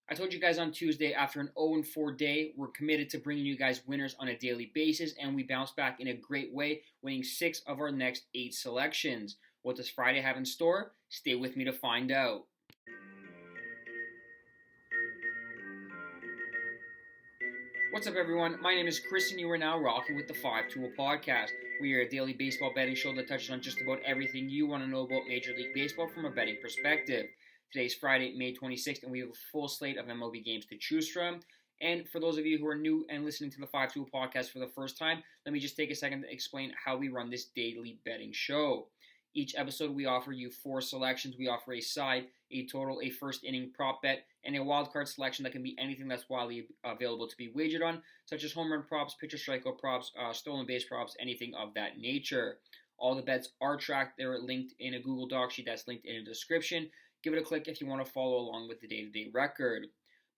I told you guys on Tuesday, after an 0-4 day, we're committed to bringing you guys winners on a daily basis, and we bounced back in a great way, winning 6 of our next 8 selections. What does Friday have in store? Stay with me to find out. What's up, everyone? My name is Chris, and you are now rocking with the 5-Tool Podcast. We are a daily baseball betting show that touches on just about everything you want to know about Major League Baseball from a betting perspective. Today's Friday, May 26th, and we have a full slate of MLB games to choose from. And for those of you who are new and listening to the 5-Tool Podcast for the first time, let me just take a second to explain how we run this daily betting show. Each episode, we offer you 4 selections. We offer a side, a total, a first inning prop bet, and a wildcard selection that can be anything that's widely available to be wagered on, such as home run props, pitcher strikeout props, stolen base props, anything of that nature. All the bets are tracked. They're linked in a Google Doc sheet that's linked in the description. Give it a click if you want to follow along with the day-to-day record.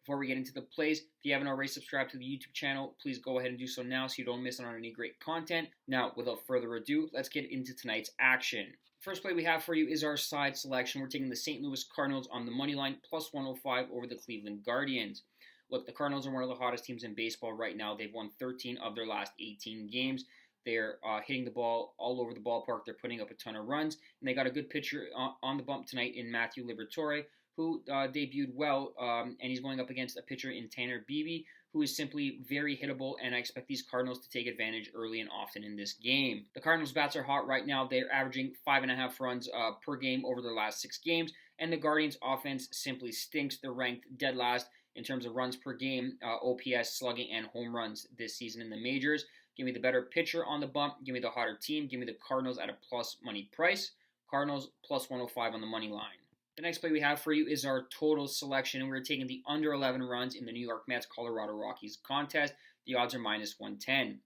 Before we get into the plays, if you haven't already subscribed to the YouTube channel, please go ahead and do so now so you don't miss out on any great content. Now, without further ado, let's get into tonight's action. First play we have for you is our side selection. We're taking the St. Louis Cardinals on the money line, plus 105 over the Cleveland Guardians. Look, the Cardinals are one of the hottest teams in baseball right now. They've won 13 of their last 18 games. They're hitting the ball all over the ballpark. They're putting up a ton of runs. And they got a good pitcher on the bump tonight in Matthew Liberatore, who debuted well. And he's going up against a pitcher in Tanner Beebe, who is simply very hittable. And I expect these Cardinals to take advantage early and often in this game. The Cardinals' bats are hot right now. They're averaging 5.5 runs per game over their last 6 games. And the Guardians' offense simply stinks. They're ranked dead last in terms of runs per game, OPS, slugging, and home runs this season in the majors. Give me the better pitcher on the bump. Give me the hotter team. Give me the Cardinals at a plus money price. Cardinals plus 105 on the money line. The next play we have for you is our total selection, and we're taking the under 11 runs in the New York Mets-Colorado Rockies contest. The odds are minus 110.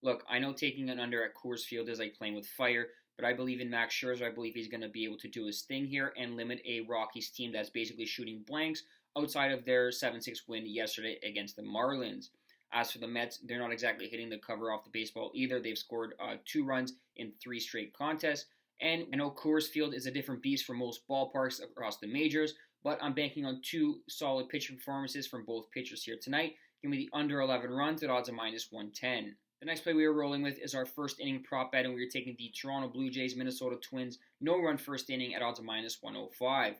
Look, I know taking an under at Coors Field is like playing with fire, but I believe in Max Scherzer. I believe he's going to be able to do his thing here and limit a Rockies team that's basically shooting blanks outside of their 7-6 win yesterday against the Marlins. As for the Mets, they're not exactly hitting the cover off the baseball either. They've scored 2 runs in 3 straight contests. And I know Coors Field is a different beast for most ballparks across the majors, but I'm banking on 2 solid pitching performances from both pitchers here tonight. Give me the under 11 runs at odds of minus 110. The next play we are rolling with is our first inning prop bet, and we are taking the Toronto Blue Jays, Minnesota Twins, no-run first inning at odds of minus 105.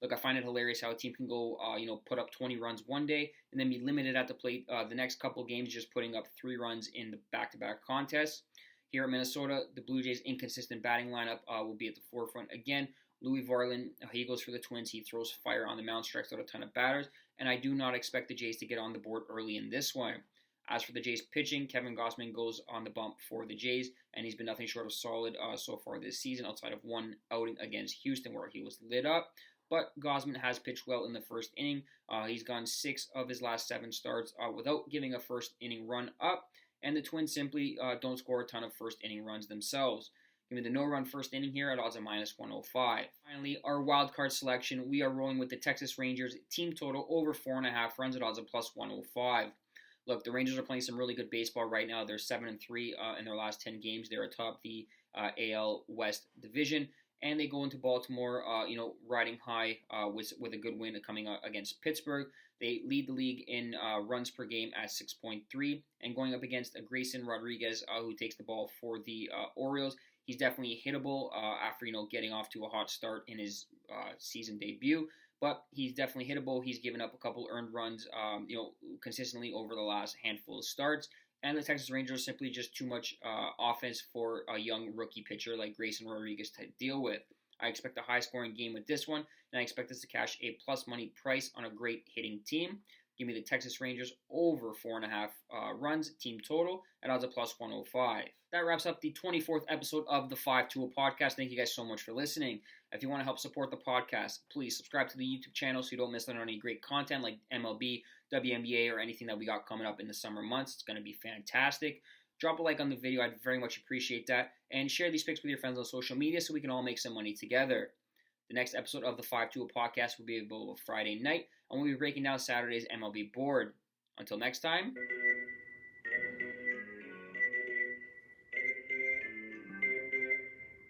Look, I find it hilarious how a team can go, put up 20 runs one day and then be limited at the plate the next couple games, just putting up 3 runs in the back-to-back contests. Here at Minnesota, the Blue Jays' inconsistent batting lineup will be at the forefront again. Louis Varland, he goes for the Twins. He throws fire on the mound, strikes out a ton of batters, and I do not expect the Jays to get on the board early in this one. As for the Jays pitching, Kevin Gausman goes on the bump for the Jays, and he's been nothing short of solid so far this season, outside of one outing against Houston where he was lit up. But Gausman has pitched well in the first inning. He's gone 6 of his last 7 starts without giving a first inning run up. And the Twins simply don't score a ton of first inning runs themselves. Give me the no-run first inning here at odds of minus 105. Finally, our wild card selection, we are rolling with the Texas Rangers team total over 4.5 runs at odds of plus 105. Look, the Rangers are playing some really good baseball right now. They're 7-3 in their last 10 games. They're atop the AL West division. And they go into Baltimore, riding high with a good win coming against Pittsburgh. They lead the league in runs per game at 6.3, and going up against a Grayson Rodriguez who takes the ball for the Orioles. He's definitely hittable after getting off to a hot start in his season debut, but he's definitely hittable. He's given up a couple earned runs, consistently over the last handful of starts. And the Texas Rangers are simply just too much offense for a young rookie pitcher like Grayson Rodriguez to deal with. I expect a high-scoring game with this one, and I expect us to cash a plus money price on a great hitting team. Give me the Texas Rangers over 4.5 runs, team total, at odds of plus 105. That wraps up the 24th episode of the 5-Tool Podcast. Thank you guys so much for listening. If you want to help support the podcast, please subscribe to the YouTube channel so you don't miss out on any great content like MLB, WNBA, or anything that we got coming up in the summer months. It's going to be fantastic. Drop a like on the video. I'd very much appreciate that. And share these pics with your friends on social media so we can all make some money together. The next episode of the 5-Tool Podcast will be available Friday night, and we'll be breaking down Saturday's MLB board. Until next time,